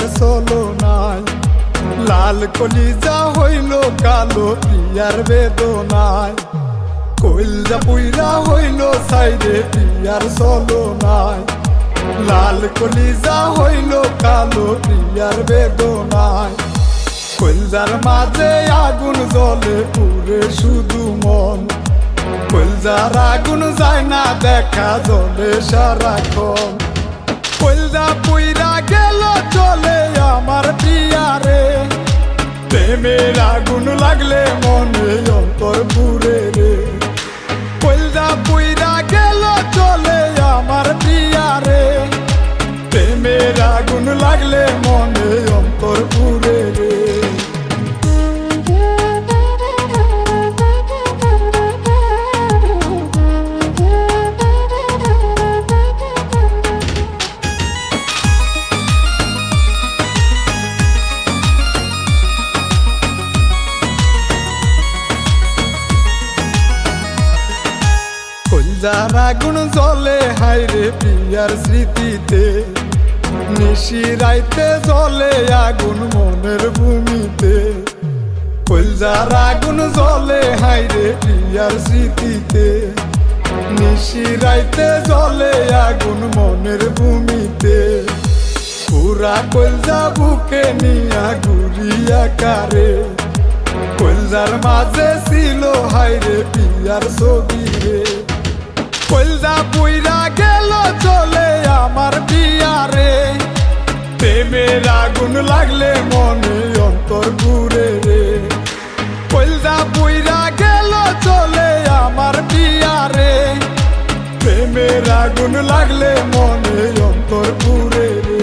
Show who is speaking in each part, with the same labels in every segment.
Speaker 1: প্রিয়ার চলো নাই। লাল কলিজা হইল কালো প্রিয়ার বেদনায়, কইলজা পুইরা হইল সাইরে প্রিয়ার চলো নাই। লাল কলিজা হইল কালো প্রিয়ার বেদনায়, কইলজার মাঝে আগুন জ্বলে পুরে শুধু মন। কইলজার আগুন যায় না দেখা জ্বলে সারাক্ষণ। কইলজা পুইরা গেল চলে আমার প্রিয়ারে, প্রেমের আগুন লাগলে মনে অন্তর পুরে রে। কইলজা পুইরা গেল চলে আমার প্রিয়ারে, প্রেমের আগুন লাগলে মনে অন্তর পুরে রে। কইলজার আগুন জ্বলে হাইরে প্রিয়ার স্মৃতিতে, নিশি রাইতে জ্বলে আগুন মনের ভূমিতে। কইলজার আগুন জ্বলে হাইরে প্রিয়ার স্মৃতিতে, নিশি রাইতে জ্বলে আগুন মনের ভূমিতে। পুরা কইলজা বুকে নিয়া ঘুরিয়া কারে, কইলজার মাঝে ছিল হাইরে প্রিয়ার ছবি রে। কইলজা পুইরা গেল চলে আমার প্রিয়ারে, প্রেমের আগুন লাগলে মনে অন্তর ঘুরে রে। কইলজা পুইরা গেল চলে আমার প্রিয়ারে, প্রেমের আগুন লাগলে মনে অন্তর ঘুরে রে।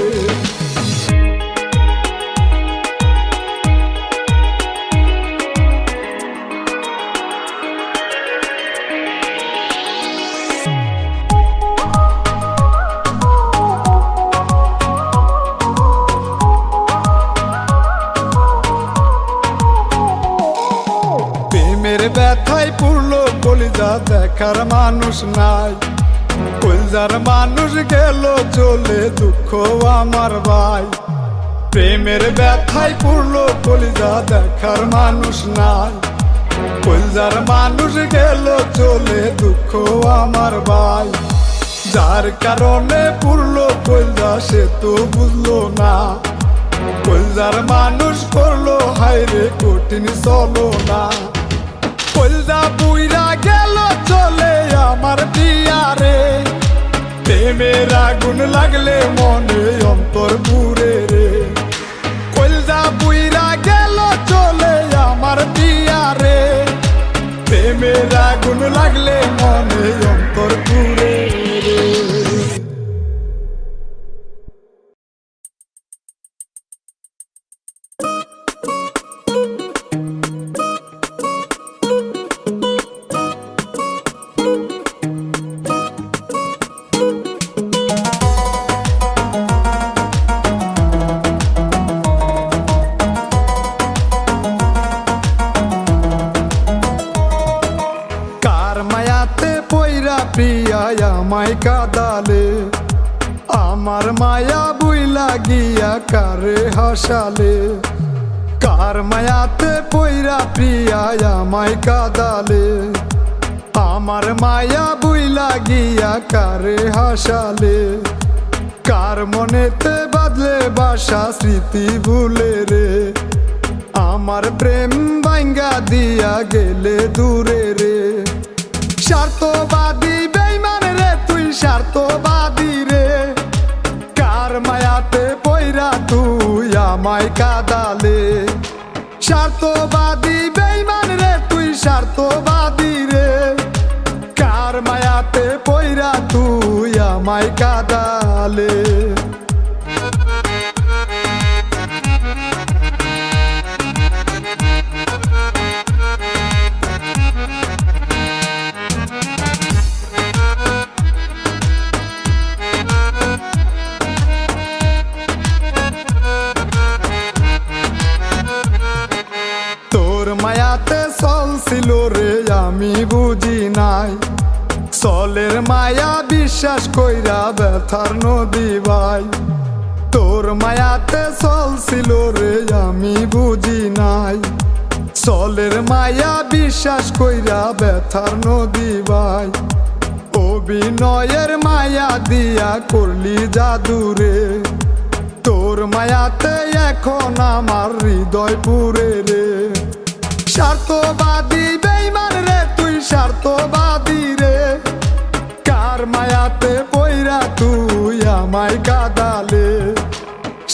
Speaker 1: প্রেমের ব্যথায় পুরলো কলিজা দেখার মানুষ নাই, কলিজার মানুষ গেল চলে দুঃখ আমার ভাই। প্রেমের ব্যথায় পুরলো কলিজা দেখার মানুষ নাই, কলিজার মানুষ গেল চলে দুঃখ আমার ভাই। যার কারণে পুরলো কলিজা সে তো বুঝলো না, কলিজার মানুষ করলো হাইরে কঠিন চলো না। কইলজা পুইরা গেল চলে আমার প্রিয়ারে, প্রেমের আগুন লাগলে মনে অন্তর পুরে রে। কইলজা পুইরা গেল চলে আমার প্রিয়ারে, প্রেমের আগুন লাগলে মনে অন্তর পুরে রে। প্রিয়া আমায় কাঁদালে, আমার মায়া বুইলা গিয়া কারে হাসালে। কার মায়াতে পইরা প্রিয়া আমায় কাঁদালে, আমার মায়া বুইলা গিয়া কারে হাসালে। কার মনেতে বাদলে বাসা স্মৃতি ভুলে রে, আমার প্রেম ভাঙ্গা দিয়া গেলে দূরে রে। স্বার্থবাদী বেঈমান রে তুই স্বার্থবাদী রে, কার মায়াতে পইরা তুই আমায় কাঁদালে। স্বার্থবাদী বেঈমান রে তুই স্বার্থবাদী রে, কার মায়াতে পইরা তুই আমায় কাঁদালে। মায়াতে চলছিল রে আমি বুঝি নাই, চলের মায়া বিশ্বাস কইরা ব্যথার নদী ভাই। তোর মায়াতে চলছিল রে আমি বুঝি নাই, চলের মায়া বিশ্বাস কইরা ব্যথার নদী ভাই, অভিনয়ের মায়া দিয়া করলি জাদুরে, তোর মায়াতে এখন আমার হৃদয় পুরে রে। স্বার্থবাদী বেঈমান রে তুই স্বার্থবাদী রে, কার মায়াতে পইরা তুই আমায় কাঁদালে।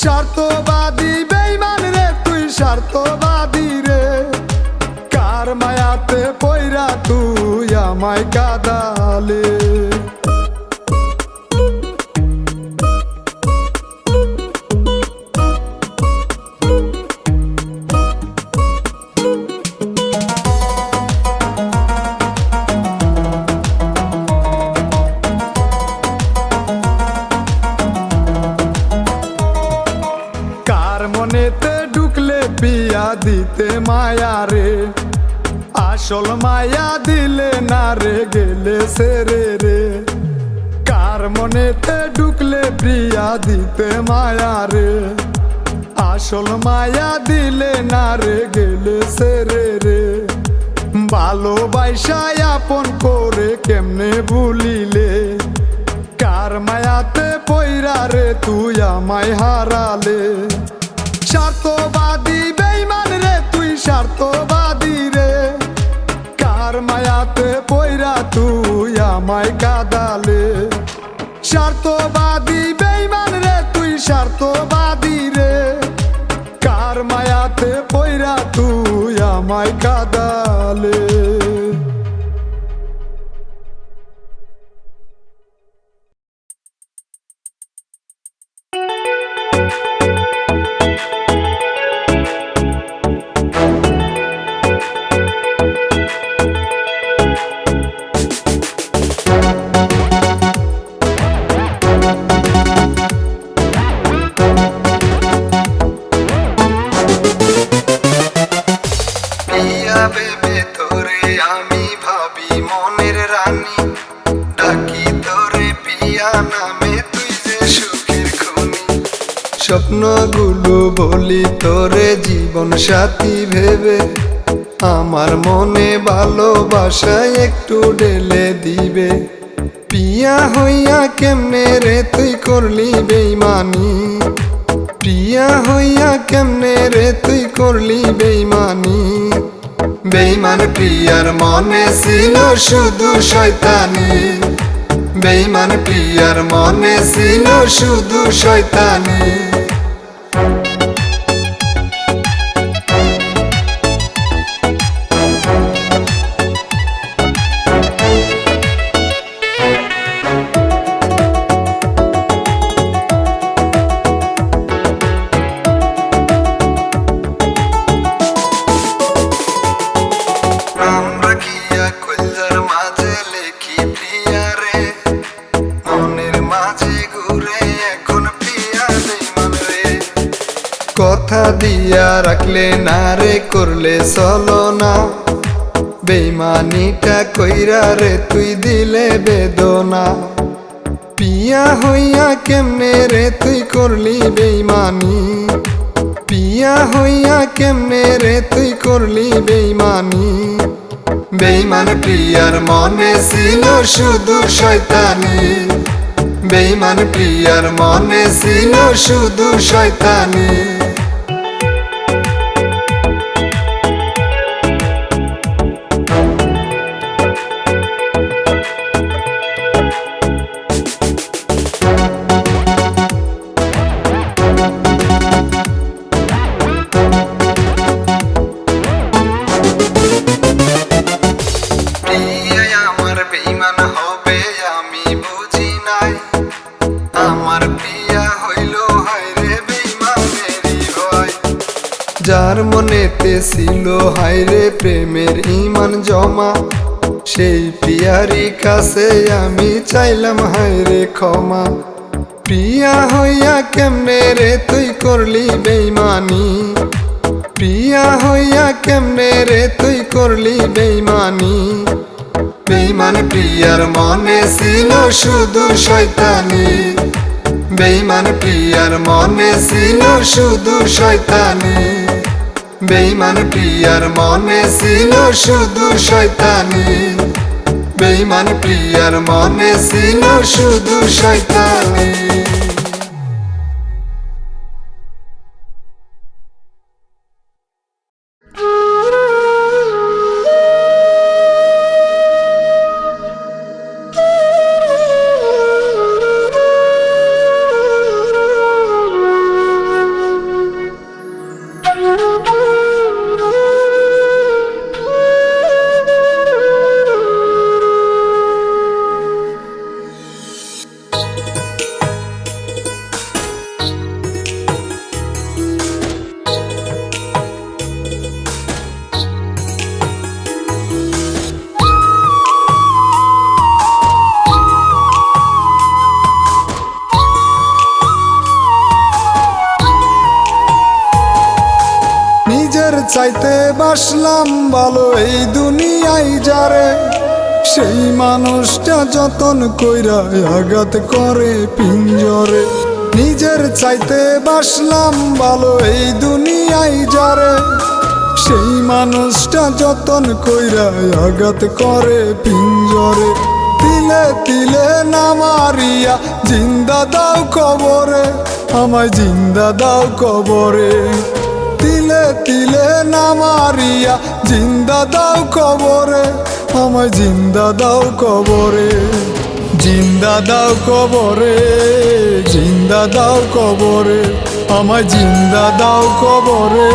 Speaker 1: স্বার্থবাদী বেঈমান রে তুই স্বার্থবাদী রে, কার মায়াতে পইরা তুই আমায় কাঁদালে। মনেতে ঢুকলে বিয়া দিতে মায়া রে, আসল মায়া দিলে না রে গেলে সেরে রে। কার মনেতে ঢুকলে বিয়া দিতে মায়া রে, আসল মায়া দিলে না রে গেলে সেরে রে। ভালোবাসায় আপন করে কেমনে ভুলিলে, কার মায়াতে পইরা রে তুই আমায় হারালে। স্বার্থবাদী বেঈমান রে তুই স্বার্থবাদী রে, কার মায়াতে পইরা তুই আমায় কাঁদালে। স্বার্থবাদী বেঈমান রে তুই স্বার্থবাদী রে, কার মায়াতে পইরা তুই আমায় কাঁদালে। স্বপ্নগুলো বলি তোরে জীবন সাথী ভেবে, আমার মনে ভালোবাসা একটু ঢেলে দিবে। পিয়া হইয়া কেমনে রে তুই করলি বেঈমানি, পিয়া হইয়া কেমনে রে তুই করলি বেঈমানি। বেঈমান প্রিয়ার মনে ছিল শুধু শয়তানি, বেঈমান প্রিয়ার মনে ছিল শুধু শয়তানি। কথা দিয়া রাখলে না রে করলে চলো না, বেঈমানিটা কইরা রে তুই দিলে বেদনা। পিয়া হইয়া কেমনে রে তুই করলি বেঈমানি, পিয়া হইয়া কেমনে রে তুই করলি বেঈমানি। বেঈমান প্রিয়ার মনে ছিল শুধু শয়তানি, বেঈমান প্রিয়ার মনে ছিল শুধু শয়তানি। যার মনেতে ছিল হায়রে প্রেমের ইমান জমা, সেই প্রিয়ারি কাছে আমি চাইলাম হায়রে ক্ষমা। প্রিয়া হইয়া কেমনে রে তুই করলি বেঈমানি, প্রিয়া হইয়া কেমনে রে তুই করলি বেঈমানি। বেঈমান প্রিয়ার মনে ছিল শুধু শয়তানি, বেঈমান প্রিয়ার মনে ছিল শুধু শয়তানি, বেঈমান প্রিয়ার মনে ছিল শুধু শয়তানি, বেঈমান প্রিয়ার মনে ছিল শুধু শয়তানি। চাইতে বাসলাম ভালো এই দুনিয়ায় যারে, সেই মানুষটা যতন কইরা আঘাত করে পিঞ্জরে। নিজের চাইতে বাসলাম ভালো এই দুনিয়ায় যারে, সেই মানুষটা যতন কইরা আঘাত করে পিঞ্জরে। তিলে তিলে না মারিয়া জিন্দা দাও কবরে, আমায় জিন্দা দাও কবরে। তিলে তিলে না মারিয়া জিন্দা দাও কবরে, আমায় জিন্দা দাও কবরে। জিন্দা দাও কবরে, জিন্দা দাও কবরে, আমায় জিন্দা দাও কবরে,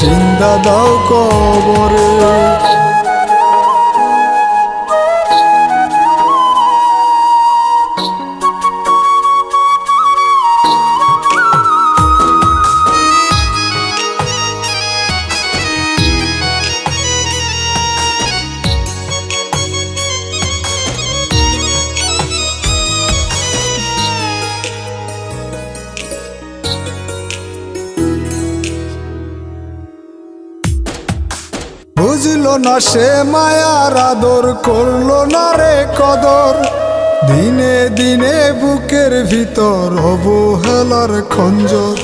Speaker 1: জিন্দা দাও কবরে। বুঝলো না সে মায়ার আদর, করলো না রে কদর। দিনে দিনে বুকের ভিতর অবহেলার খঞ্জর।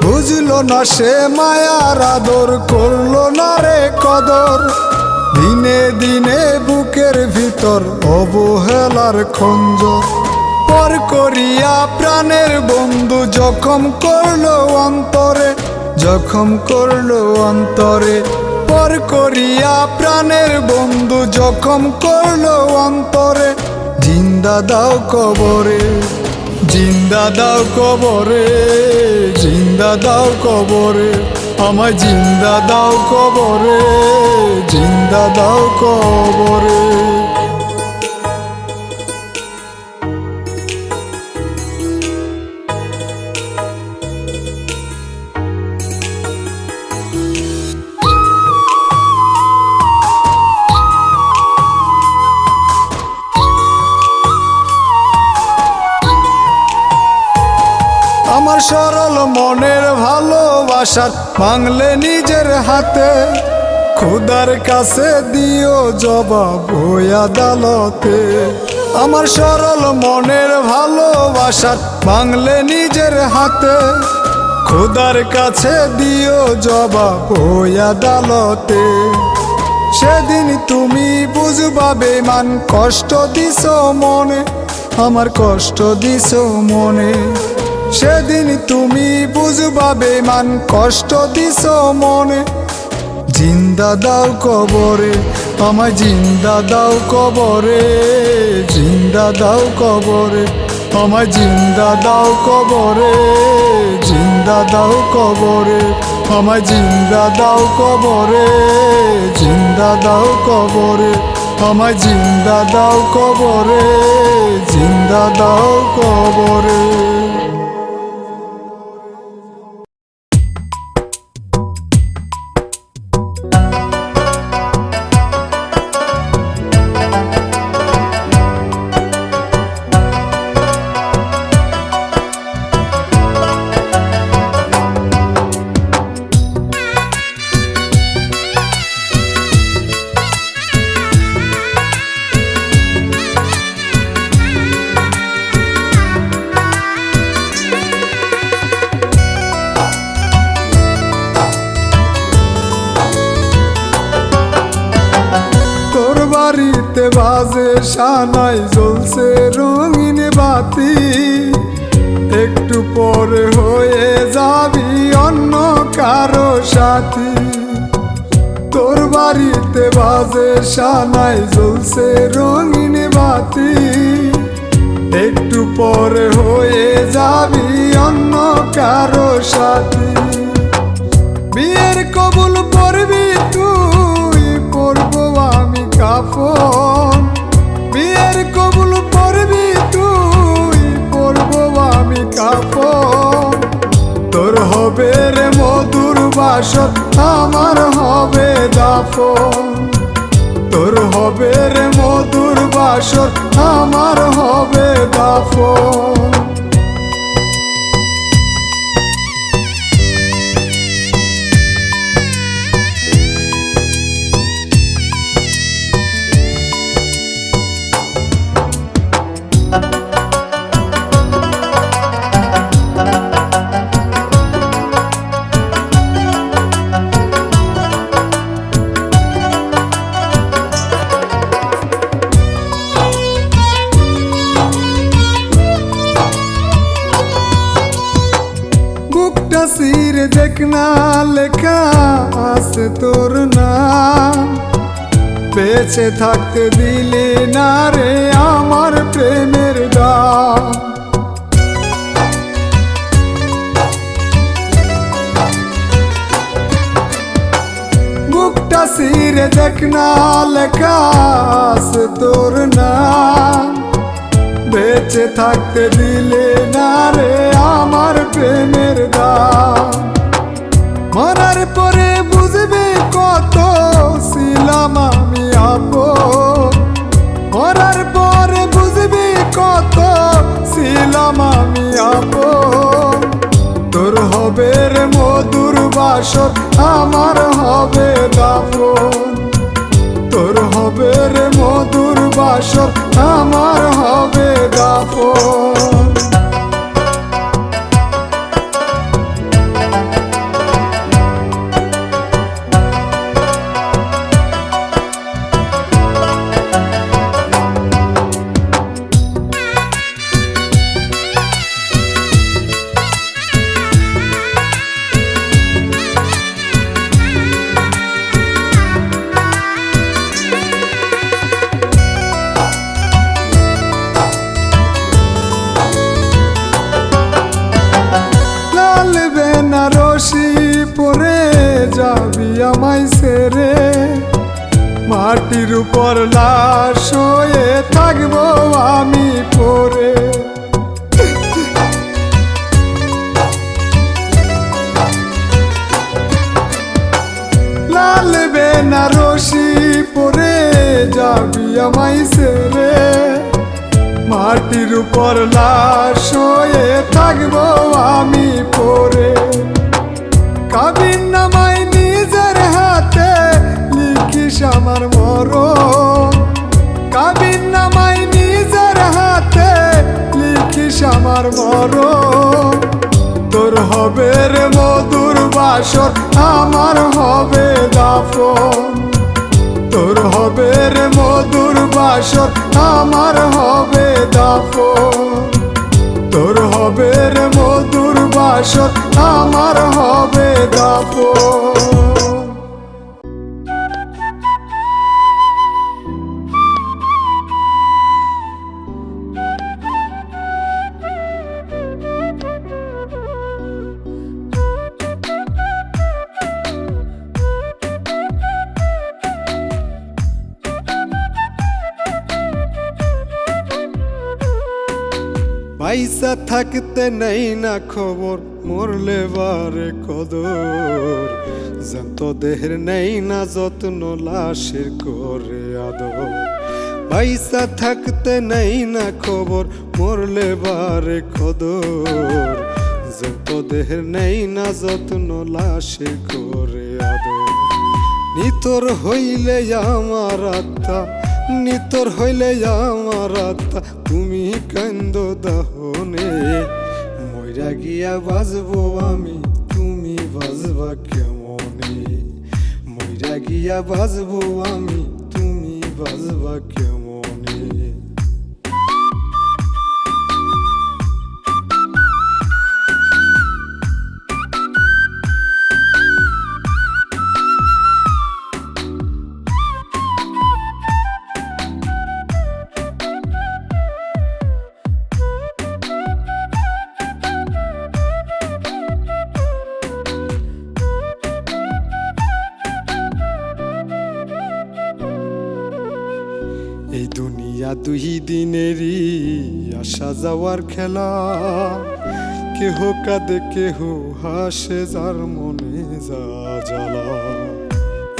Speaker 1: বুঝলো না সে মায়ার আদর, করলো না রে কদর। দিনে দিনে বুকের ভিতর অবহেলার খঞ্জর। পর করিয়া প্রাণের বন্ধু জখম করলো অন্তরে, জখম করলো অন্তরে। পর করিয়া প্রাণের বন্ধু জখম করলো অন্তরে। জিন্দা দাও কবরে, জিন্দা দাও কবরে, জিন্দা দাও কবরে, আমায় জিন্দা দাও কবরে, জিন্দা দাও কবরে। আমার সরল মনের ভালোবাসার ভাঙলে নিজের হাতে, খোদার কাছে দিও জবাব ওই আদালতে। আমার সরল মনের ভালোবাসার ভাঙলে নিজের হাতে, খোদার কাছে দিও জবাব ওই আদালতে। সেদিন তুমি বুঝবা বেমান, কষ্ট দিছ মনে, আমার কষ্ট দিছ মনে। সেদিন তুমি বুঝবা বেমান, কষ্ট দিছ মনে। জিন্দা দাও কবরে, আমায় জিন্দা দাও কবরে, জিন্দা দাও কবরে, আমায় জিন্দা দাও কবরে, জিন্দা দাও কবরে, আমায় জিন্দা দাও কবরে, জিন্দা দাও কবরে, আমায় জিন্দা দাও কবরে, জিন্দা দাও কবরে। বাড়িতে বাজে সানাই জ্বলছে রঙিন বাতি, একটু পরে হয়ে যাবি অন্য কারো সাথী। তোর বাড়িতে বাজে সানাই জ্বলছে রঙিন বাতি, একটু পরে হয়ে যাবি অন্য কারো সাথী। বিয়ের কবুল পড়বি তুই, পড়বো আমি কাফন। বিয়ের কবুল পড়বি তুই, পড়বো আমি কাফন। তোর হবে রে মধুর বাসর, আমার হবে দাফন। তোর হবে রে মধুর বাসর, আমার হবে দাফন। সিরে দেখ না লেখা আছে তোর নাম, বেঁচে থাকতে দিলে না রে আমার প্রেমের দাম। বুকটা সিরে দেখ না লেখা আছে তোর নাম, বেঁচে থাকতে দিলে না রে আমার প্রেমের দাম। মরার পরে বুঝবে কত ছিলাম আমি আপন, মরার পরে বুঝবি কত ছিলাম আমি আপন। তোর হবে রে মধুর বাসর, আমার হবে দাফন। তোর হবে রে মধুর বাসর, আমার হবে দাফন। বেনারসি পরে যাবি আমায় ছেড়ে, মাটির উপর লাশ হয়ে থাকবো আমি পরে। লাল বেনারসি পরে যাবি আমায় ছেড়ে, মাটির উপর লাশ হয়ে থাকবো আমি পরে। কাবিন নামাই নিজের হাতে লিখিস আমার মরণ, কাবিন নামাই নিজের হাতে লিখিস আমার মরণ। তোর হবে রে মধুর বাসর, আমার হবে দাফন। তোর হবে রে মধুর বাসর, আমার হবে দাফন। তোর হবে রে মধুর বাসর, আমার হবে দাফন। পয়সা থাকতে নেই না খবর, মরলে বারে কদর। জ্যান্ত দেহের নেই না যত্ন, লাশের করে আদর। পয়সা থাকতে নেই না খবর, মরলে বারে কদর। জ্যান্ত দেহের নেই না যত্ন, লাশের করে আদর। নিতর হইলে আমার আত্মা, নিতর হইলে আমার আত্মা, তুমি কান্দ দাহনে। মইরা গিয়া বাজবো আমি, তুমি বাজবা কেমনে। মইরা গিয়া বাজবো আমি, তুমি বাজবা কেমনে। এই দুনিয়া দুই দিনেরই আসা যাওয়ার খেলা, কেহ কাঁদে কেহ হাসে যার মনে যা জ্বালা।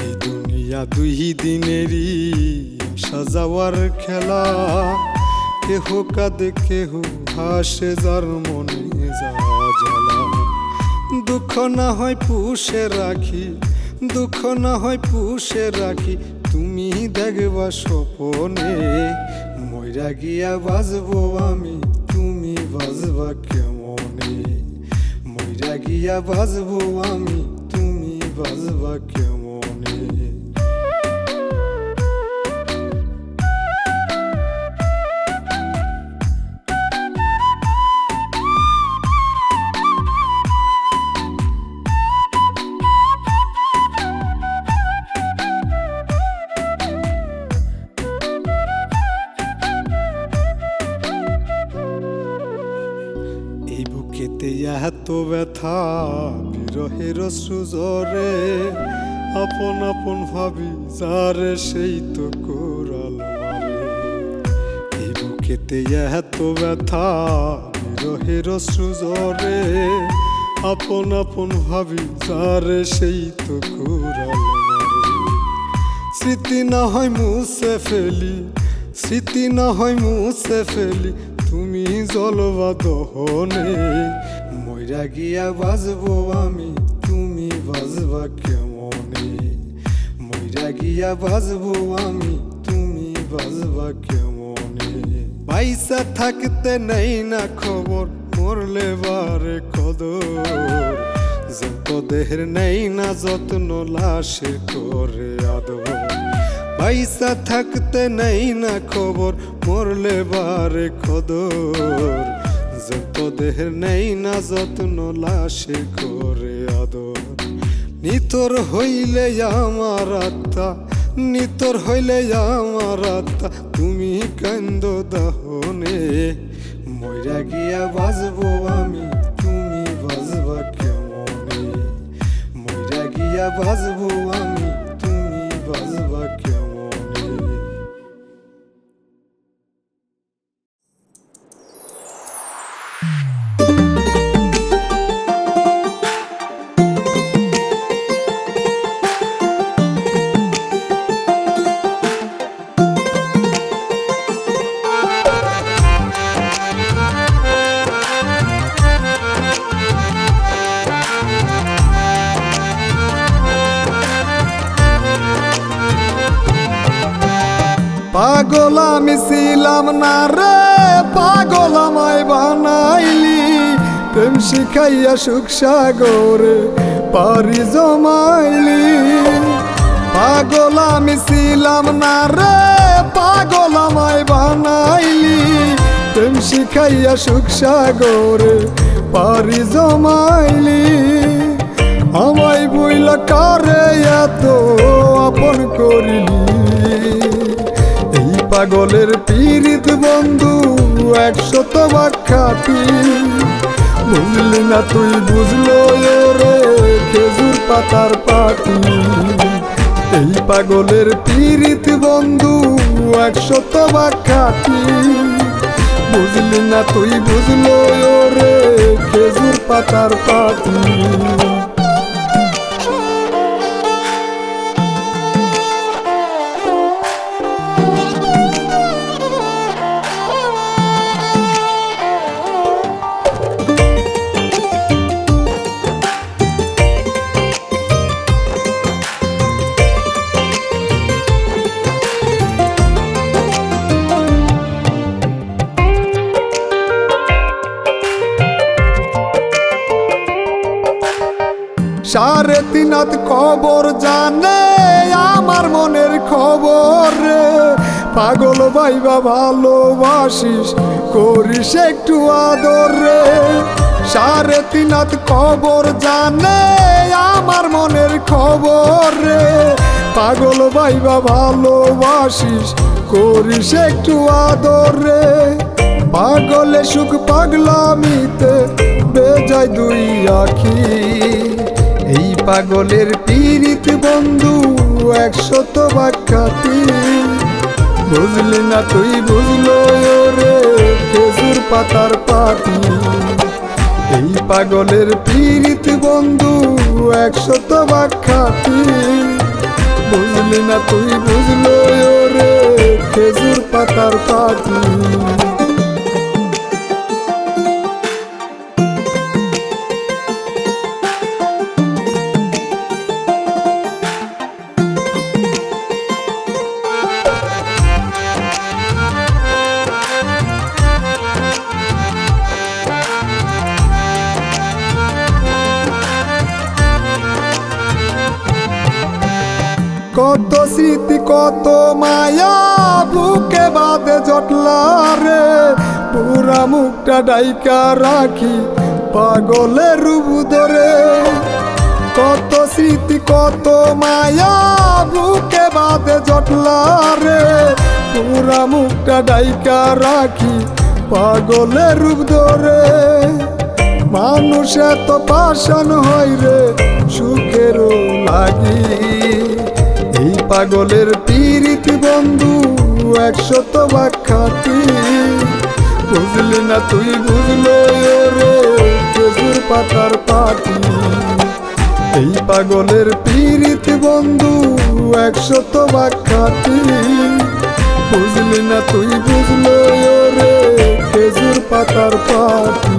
Speaker 1: এই দুনিয়া দুই দিনেরই আসা যাওয়ার খেলা, কেহ কাঁদে কেহ হাসে যার মনে যা জ্বালা। দুঃখ না হয় পুষে রাখি, দুঃখ না হয় পুষে রাখি, তুমি দেখবা স্বপনে। মইরা গিয়া বাজবো আমি, তুমি বাজবা কেমনে। মইরা গিয়া বাজবো আমি, তুমি বাজবা কেমনে। বুকেতে এত ব্যথা বিরহের সুজরে, আপন আপন ভাবি যারে সেই তো কোরাল মারে। এই বুকেতে এত ব্যথা বিরহের সুজরে, আপন আপন ভাবি যারে সেই তো কোরাল মারে। স্মৃতি না হয় মুছে ফেলি, স্মৃতি না হয় মুছে ফেলি, তুমি জ্বলবা দহনে। মইরা গিয়া বাজবো আমি, তুমি বাজবা কেমনে। মইরা গিয়া বাজবো আমি, তুমি বাজবা কেমনে। পয়সা থাকতে নেই না খবর, মরলে বারে কদর। যত দেহের নেই না যত্ন, লাশের করে আদর। পয়সা থাকতে নেই না খবর, মরলে বারে কদর। যত দেহের নেই না যত্ন, লাশে করে আদর। নিতর হইলে আমার আত্মা, নিতর হইলে আমার আত্মা, তুমি কান্দ দাহনে। মইরা গিয়া বাজবো আমি, তুমি বাজবা কেমনে। মইরা গিয়া বাজবো আমি, তুমি বাজবা কেমনে। পাগল আমি ছিলাম না রে, পাগল আমায় বানাইলি। প্রেম শিখাইয়া সুখ সাগরে পারি জমাইলি। পাগল আমি ছিলাম না রে, পাগল আমায় বানাইলি। প্রেম শিখাইয়া সুখ সাগরে পারি জমাইলি। আমায় বইলা কারে এত আপন করিলি। পাগলের পীড়িত বন্ধু 100 বাক্যাটি, বুঝলি না তুই বুঝলো রে খেজুর পাতার পাটি। এই পাগলের পীড়িত বন্ধু 100 বাক্যাটি, বুঝলি না তুই বুঝলো রে খেজুর পাতার পাটি। সাড়ে 3 হাত কবর জানে আমার মনের খবর রে। পাগল ভাইবা ভালোবাসিস, করিস একটু আদর রে। 3.5 হাত খবর জানে আমার মনের খবর রে। পাগল ভাইবা ভালোবাসিস, করিস একটু আদর রে। পাগলে সুখ পাগলামিতে বেজায় দুই আখি। এই পাগলের পীড়িত বন্ধু 100 বাক্যাতি। বুঝলি না তুই বুঝলো রে খেজুর পাতার পাতি। এই পাগলের পীড়িত বন্ধু 100 বাক্যাতি। বুঝলি না তুই বুঝলো রে খেজুর পাতার পাতি। কত স্মৃতি কত মায়া বুকে বাঁধে জটলা রে। পুরা মুখটা ডাইকা রাখি পাগলের রূপ ধরে। কত স্মৃতি কত মায়া বুকে বাঁধে জটলা রে। পুরা মুখটা ডাইকা রাখি পাগলের রূপ ধরে। মানুষ এত পাষাণ হয় রে সুখেরও লাগি। এই পাগলের পীড়িত বন্ধু 100 বাক্যাতি। বুঝলি না তুই বুঝলো রে খেজুর পাতার পাতি। এই পাগলের পীড়িত বন্ধু 100 বাক্যাতি। বুঝলি না তুই বুঝলো রে খেজুর পাতার পাতি।